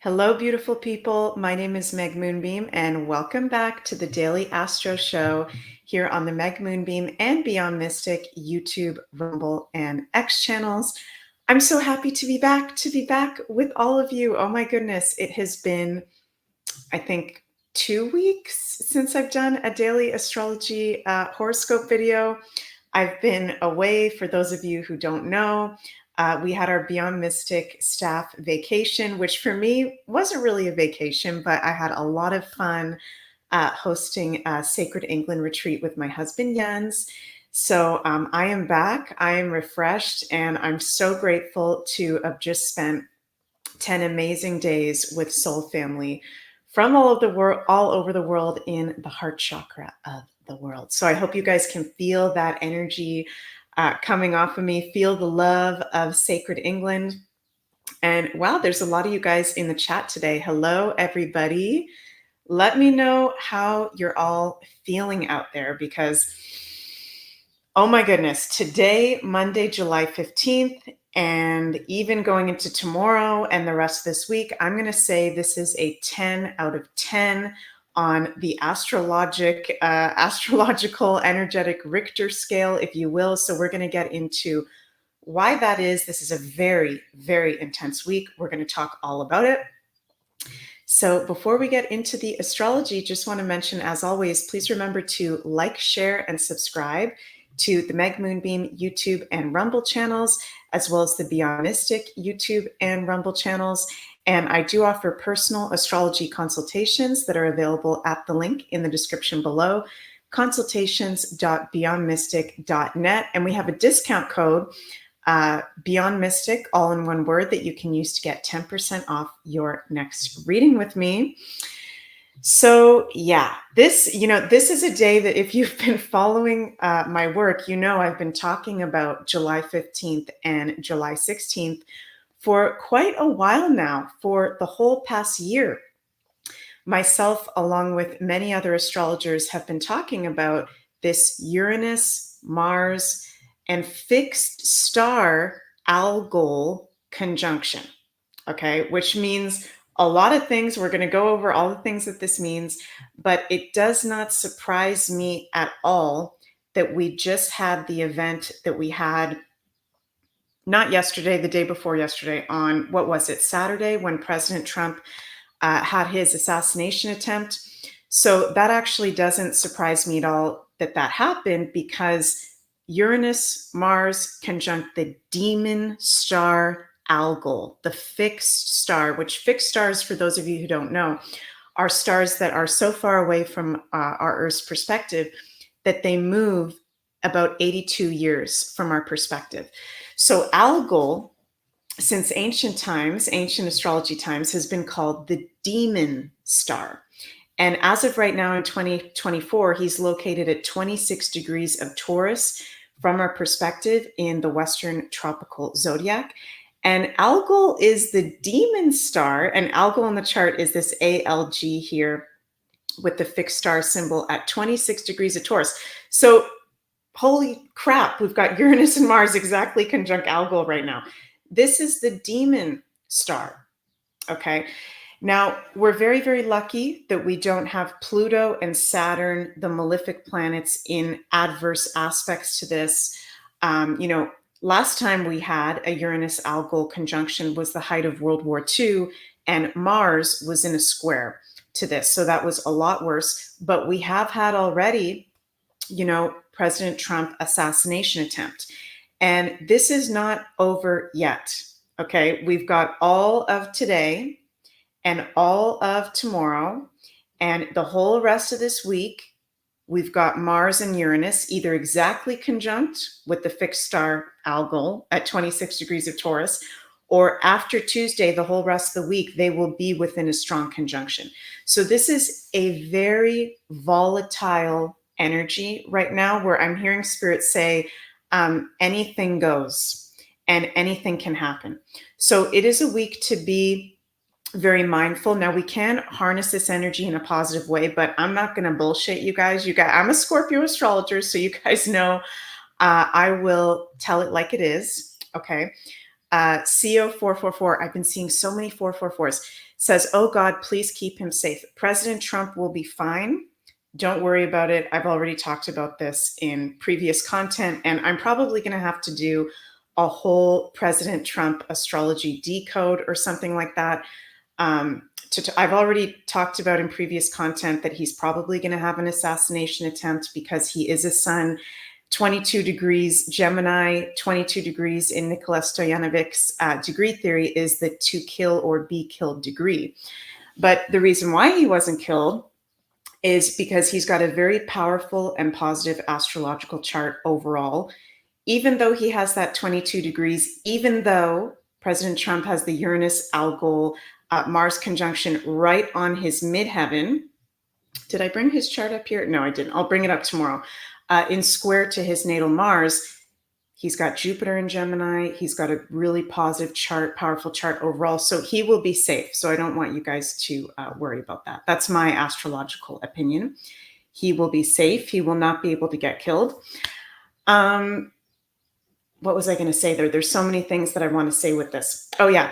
Hello, beautiful people. My name is Meg Moonbeam, and welcome back to the Daily Astro Show here on the Meg Moonbeam and Beyond Mystic YouTube, Rumble, and X channels. I'm so happy to be back with all of you. Oh my goodness, it has been, I think, 2 weeks since I've done a daily astrology horoscope video. I've been away. For those of you who don't know, we had our Beyond Mystic staff vacation, which for me wasn't really a vacation, but I had a lot of fun hosting a Sacred England retreat with my husband, Jens. So I am back, I am refreshed, and I'm so grateful to have just spent 10 amazing days with Soul Family from all over the world in the heart chakra of the world. So I hope you guys can feel that energy coming off of me, feel the love of Sacred England. And wow, there's a lot of you guys in the chat today. Hello, everybody. Let me know how you're all feeling out there because, oh my goodness, today, Monday, July 15th, and even going into tomorrow and the rest of this week, I'm going to say this is a 10 out of 10 on the astrological energetic Richter scale, if you will. So we're going to get into why that is. This is a very, very intense week. We're going to talk all about it. So before we get into the astrology, just want to mention, as always, please remember to like, share, and subscribe to the Meg Moonbeam YouTube and Rumble channels, as well as the Beyond Mystic YouTube and Rumble channels. And I do offer personal astrology consultations that are available at the link in the description below, consultations.beyondmystic.net. And we have a discount code, Beyond Mystic, all in one word, that you can use to get 10% off your next reading with me. So yeah, this is a day that if you've been following my work, I've been talking about July 15th and July 16th for quite a while now, for the whole past year. Myself, along with many other astrologers, have been talking about this Uranus, Mars, and fixed star algol conjunction, okay, which means a lot of things. We're going to go over all the things that this means, but it does not surprise me at all that we just had the event that we had, not yesterday, the day before yesterday, on, what was it, Saturday, when President Trump had his assassination attempt. So that actually doesn't surprise me at all that that happened, because Uranus, Mars conjunct the demon star Algol, the fixed star, which fixed stars, for those of you who don't know, are stars that are so far away from our Earth's perspective that they move about 82 years from our perspective. So Algol, since ancient times, ancient astrology times, has been called the demon star. And as of right now in 2024, he's located at 26 degrees of Taurus from our perspective in the Western tropical zodiac. And Algol is the demon star, and Algol on the chart is this ALG here with the fixed star symbol at 26 degrees of Taurus. So holy crap, we've got Uranus and Mars exactly conjunct Algol right now. This is the demon star, okay? Now, we're very, very lucky that we don't have Pluto and Saturn, the malefic planets, in adverse aspects to this. Last time we had a Uranus-Algol conjunction was the height of World War II, and Mars was in a square to this. So that was a lot worse. But we have had already, President Trump assassination attempt. And this is not over yet, okay? We've got all of today and all of tomorrow and the whole rest of this week. We've got Mars and Uranus either exactly conjunct with the fixed star Algol at 26 degrees of Taurus, or after Tuesday, the whole rest of the week, they will be within a strong conjunction. So this is a very volatile energy right now, where I'm hearing Spirit say, anything goes and anything can happen. So it is a week to be very mindful. Now, we can harness this energy in a positive way, but I'm not going to bullshit you guys. I'm a Scorpio astrologer, so you guys know I will tell it like it is, okay? CO444, I've been seeing so many 444s, says, oh God, please keep him safe. President Trump will be fine. Don't worry about it. I've already talked about this in previous content, and I'm probably going to have to do a whole President Trump astrology decode or something like that. I've already talked about in previous content that he's probably going to have an assassination attempt because he is a sun. 22 degrees Gemini, 22 degrees in Nicola Stoyanovic's degree theory is the to kill or be killed degree. But the reason why he wasn't killed is because he's got a very powerful and positive astrological chart overall. Even though he has that 22 degrees, even though President Trump has the Uranus algol Mars conjunction right on his midheaven. Did I bring his chart up here? No, I didn't. I'll bring it up tomorrow. In square to his natal Mars, he's got Jupiter in Gemini. He's got a really positive chart, powerful chart overall. So he will be safe. So I don't want you guys to worry about that. That's my astrological opinion. He will be safe. He will not be able to get killed. What was I going to say there? There's so many things that I want to say with this. Oh, yeah.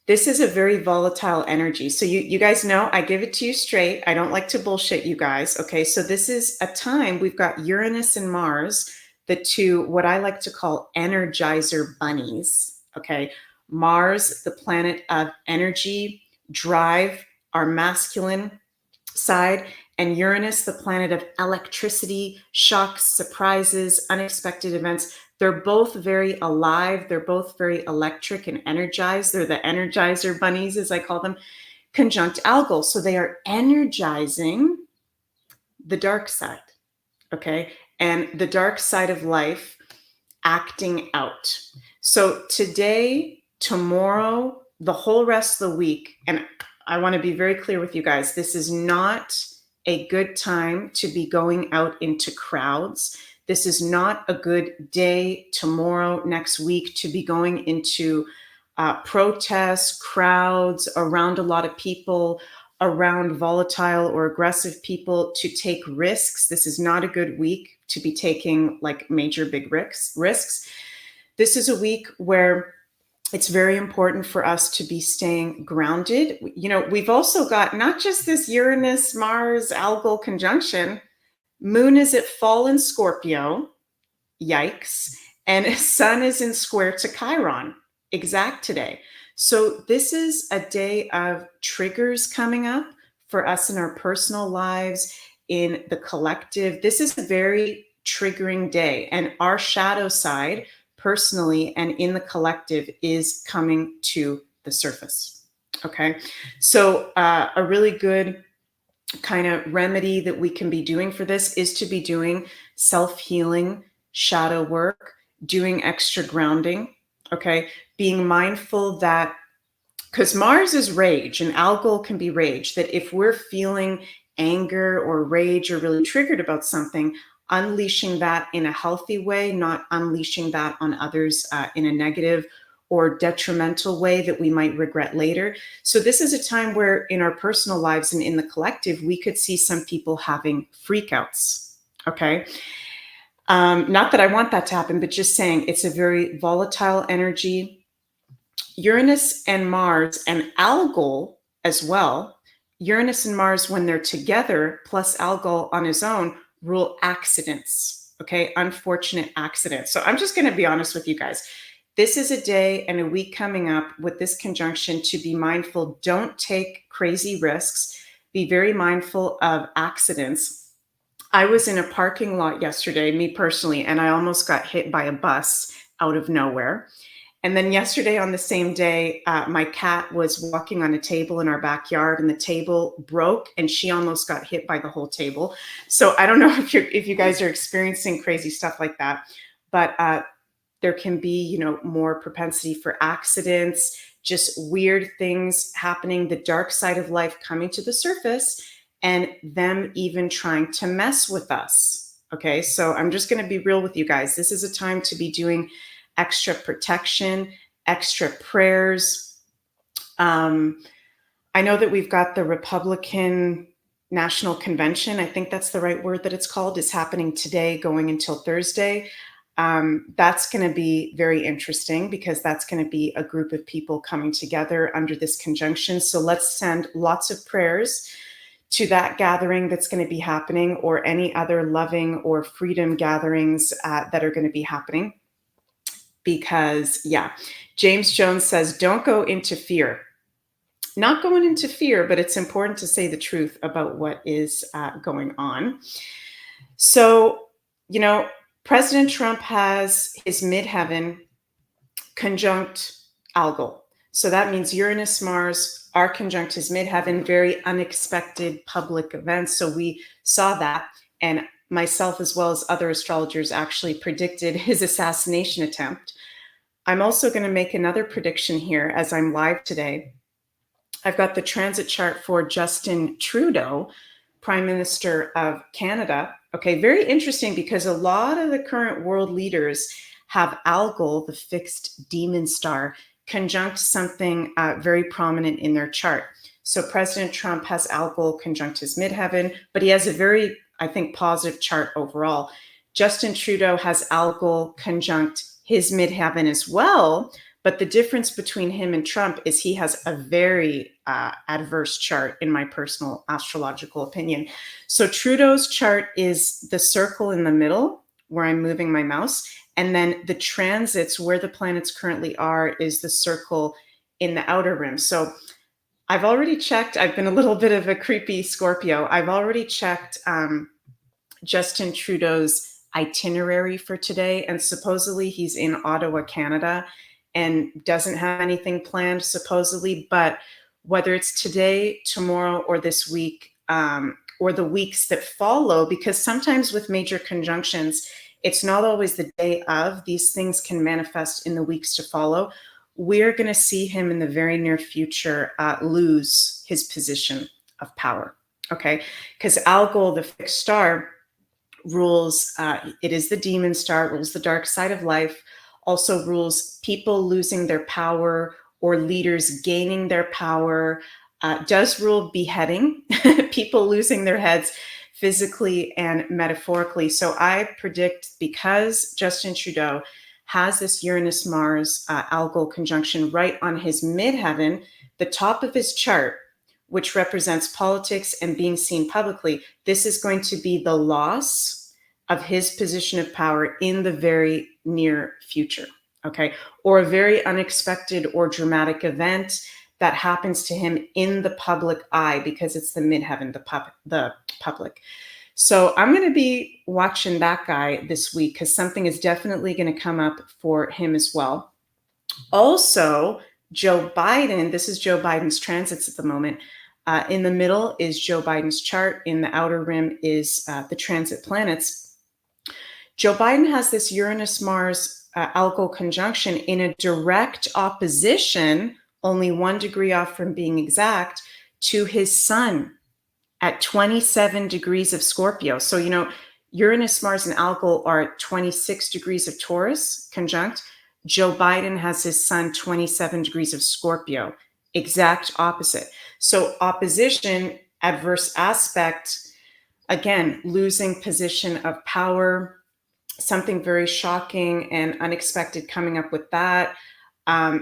This is a very volatile energy. So you guys know I give it to you straight. I don't like to bullshit you guys. Okay, so this is a time we've got Uranus and Mars, the two, what I like to call energizer bunnies. Okay, Mars, the planet of energy, drive, our masculine side, and Uranus, the planet of electricity, shocks, surprises, unexpected events. They're both very alive. They're both very electric and energized. They're the energizer bunnies, as I call them, conjunct algol. So they are energizing the dark side, okay? And the dark side of life acting out. So today, tomorrow, the whole rest of the week, and I want to be very clear with you guys, this is not a good time to be going out into crowds. This is not a good day tomorrow, next week, to be going into protests, crowds, around a lot of people, around volatile or aggressive people, to take risks. This is not a good week to be taking like major big risks. This is a week where it's very important for us to be staying grounded. You know, we've also got not just this Uranus, Mars, algol conjunction. Moon is at fall in Scorpio, yikes, and Sun is in square to Chiron, exact today. So this is a day of triggers coming up for us in our personal lives, in the collective. This is a very triggering day, and our shadow side, personally and in the collective, is coming to the surface, okay? So a really good kind of remedy that we can be doing for this is to be doing self-healing shadow work, doing extra grounding, okay? Being mindful that, because Mars is rage and algol can be rage, that if we're feeling anger or rage or really triggered about something, unleashing that in a healthy way, not unleashing that on others in a negative or detrimental way that we might regret later. So this is a time where in our personal lives and in the collective, we could see some people having freakouts, okay? Not that I want that to happen, but just saying it's a very volatile energy. Uranus and Mars and algol as well. Uranus and Mars, when they're together, plus algol on his own, rule accidents, okay? Unfortunate accidents. So I'm just going to be honest with you guys. This is a day and a week coming up with this conjunction to be mindful. Don't take crazy risks. Be very mindful of accidents. I was in a parking lot yesterday, me personally, and I almost got hit by a bus out of nowhere. And then yesterday on the same day, my cat was walking on a table in our backyard and the table broke and she almost got hit by the whole table. So I don't know if you guys are experiencing crazy stuff like that, but there can be, you know, more propensity for accidents, just weird things happening, the dark side of life coming to the surface and them even trying to mess with us. Okay, so I'm just going to be real with you guys. This is a time to be doing extra protection, extra prayers. I know that we've got the Republican National Convention. I think that's the right word that it's called, is happening today, going until Thursday. That's going to be very interesting because that's going to be a group of people coming together under this conjunction. So let's send lots of prayers to that gathering that's going to be happening, or any other loving or freedom gatherings that are going to be happening. Because, yeah, James Jones says, don't go into fear. Not going into fear, but it's important to say the truth about what is going on. So, you know, President Trump has his midheaven conjunct Algol. So that means Uranus, Mars are conjunct his midheaven, very unexpected public events. So we saw that. And myself, as well as other astrologers, actually predicted his assassination attempt. I'm also going to make another prediction here as I'm live today. I've got the transit chart for Justin Trudeau, Prime Minister of Canada. Okay, very interesting, because a lot of the current world leaders have Algol, the fixed demon star, conjunct something very prominent in their chart. So President Trump has Algol conjunct his midheaven, but he has a very, I think, positive chart overall. Justin Trudeau has Algol conjunct his midheaven as well, but the difference between him and Trump is he has a very adverse chart, in my personal astrological opinion. So Trudeau's chart is the circle in the middle where I'm moving my mouse, and then the transits where the planets currently are is the circle in the outer rim. So I've already checked. I've been a little bit of a creepy Scorpio. I've already checked Justin Trudeau's itinerary for today, and supposedly he's in Ottawa, Canada, and doesn't have anything planned, supposedly. But whether it's today, tomorrow, or this week, or the weeks that follow, because sometimes with major conjunctions, it's not always the day of. These things can manifest in the weeks to follow. We're going to see him in the very near future lose his position of power, okay? Because Algol, the fixed star, rules, it is the demon star, rules the dark side of life, also rules people losing their power or leaders gaining their power, does rule beheading, people losing their heads physically and metaphorically. So I predict, because Justin Trudeau has this Uranus-Mars Algol conjunction right on his midheaven, the top of his chart, which represents politics and being seen publicly, this is going to be the loss of his position of power in the very near future, okay? Or a very unexpected or dramatic event that happens to him in the public eye, because it's the midheaven, the public. So I'm going to be watching that guy this week, because something is definitely going to come up for him as well. Also, Joe Biden, this is Joe Biden's transits at the moment. In the middle is Joe Biden's chart. In the outer rim is the transit planets. Joe Biden has this Uranus-Mars Algol conjunction in a direct opposition, only 1 degree off from being exact, to his sun at 27 degrees of Scorpio. So, you know, Uranus, Mars, and Algol are at 26 degrees of Taurus conjunct. Joe Biden has his sun 27 degrees of Scorpio, exact opposite. So opposition, adverse aspect, again, losing position of power, something very shocking and unexpected coming up with that.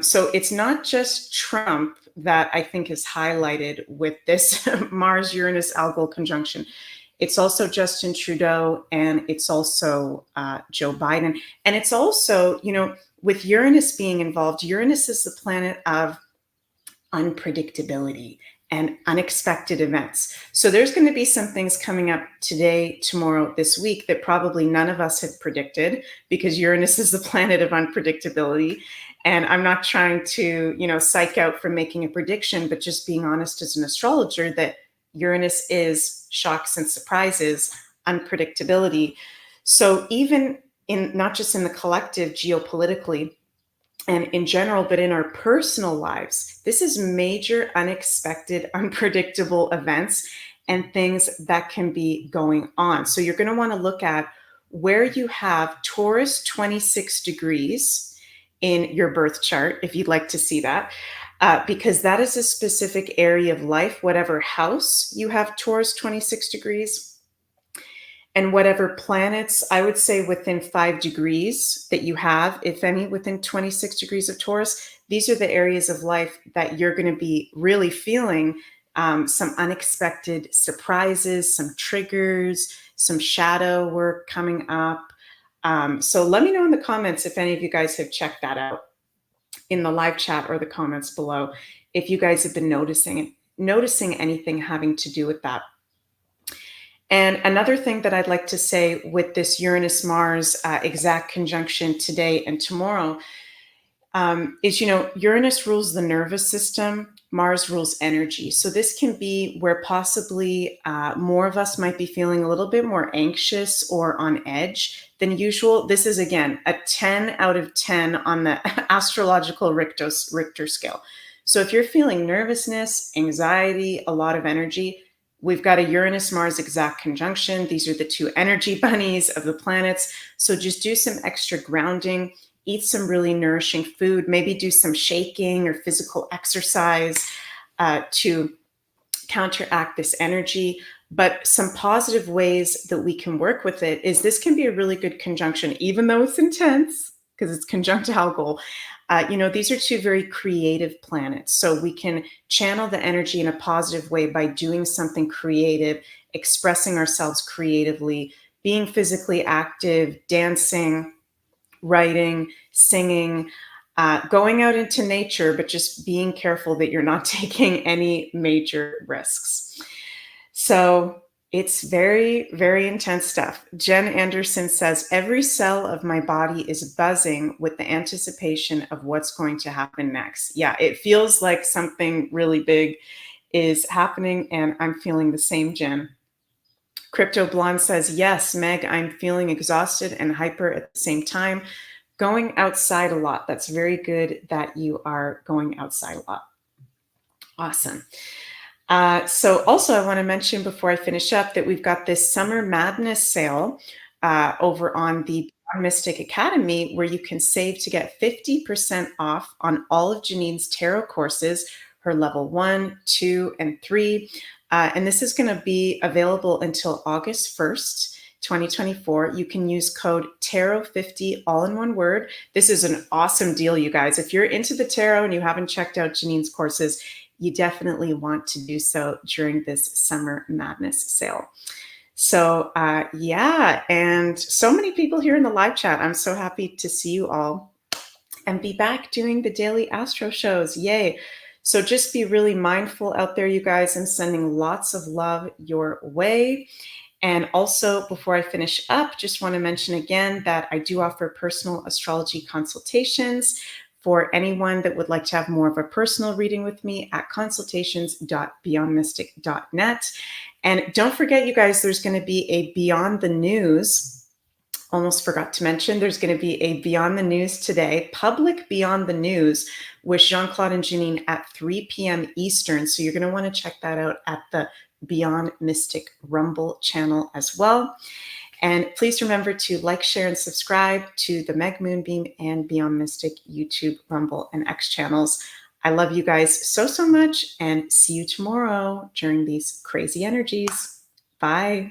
So it's not just Trump that I think is highlighted with this Mars-Uranus Algol conjunction. It's also Justin Trudeau, and it's also Joe Biden. And it's also, you know, with Uranus being involved, Uranus is the planet of unpredictability and unexpected events. So there's going to be some things coming up today, tomorrow, this week that probably none of us had predicted, because Uranus is the planet of unpredictability. And I'm not trying to, you know, psych out from making a prediction, but just being honest as an astrologer that Uranus is shocks and surprises, unpredictability. So even in, not just in the collective geopolitically and in general, but in our personal lives, this is major, unexpected, unpredictable events and things that can be going on. So you're going to want to look at where you have Taurus 26 degrees in your birth chart, if you'd like to see that, because that is a specific area of life, whatever house you have Taurus 26 degrees. And whatever planets, I would say within 5 degrees that you have, if any, within 26 degrees of Taurus, these are the areas of life that you're going to be really feeling some unexpected surprises, some triggers, some shadow work coming up. So let me know in the comments if any of you guys have checked that out in the live chat or the comments below, if you guys have been noticing anything having to do with that. And another thing that I'd like to say with this Uranus-Mars exact conjunction today and tomorrow is, Uranus rules the nervous system, Mars rules energy. So this can be where possibly more of us might be feeling a little bit more anxious or on edge than usual. This is, again, a 10 out of 10 on the astrological Richter scale. So if you're feeling nervousness, anxiety, a lot of energy, we've got a Uranus-Mars exact conjunction. These are the two energy bunnies of the planets. So just do some extra grounding, eat some really nourishing food, maybe do some shaking or physical exercise to counteract this energy. But some positive ways that we can work with it is this can be a really good conjunction, even though it's intense, because it's conjunct Algol. These are two very creative planets. So we can channel the energy in a positive way by doing something creative, expressing ourselves creatively, being physically active, dancing, writing, singing, going out into nature, but just being careful that you're not taking any major risks. So it's very, very intense stuff. Jen Anderson says, every cell of my body is buzzing with the anticipation of what's going to happen next. Yeah, it feels like something really big is happening, and I'm feeling the same, Jen. Crypto Blonde says, yes, Meg, I'm feeling exhausted and hyper at the same time. Going outside a lot. That's very good that you are going outside a lot. Awesome. So also I want to mention before I finish up that we've got this Summer Madness sale over on the Beyond Mystic Academy, where you can save to get 50% off on all of Janine's tarot courses, her level 1, 2, and 3. And this is going to be available until August 1st, 2024. You can use code TAROT50, all in one word. This is an awesome deal, you guys. If you're into the tarot and you haven't checked out Janine's courses, you definitely want to do so during this Summer Madness sale. So yeah, and so many people here in the live chat. I'm so happy to see you all and be back doing the daily Astro shows. Yay. So just be really mindful out there, you guys. I'm sending lots of love your way. And also, before I finish up, just want to mention again that I do offer personal astrology consultations for anyone that would like to have more of a personal reading with me at consultations.beyondmystic.net. And don't forget, you guys, there's going to be a Beyond the News. Almost forgot to mention, there's going to be a Beyond the News today, public Beyond the News with Jean-Claude and Janine at 3 p.m. Eastern. So you're going to want to check that out at the Beyond Mystic Rumble channel as well. And please remember to like, share, and subscribe to the Meg Moonbeam and Beyond Mystic YouTube, Rumble, and X channels. I love you guys so, so much, and see you tomorrow during these crazy energies. Bye.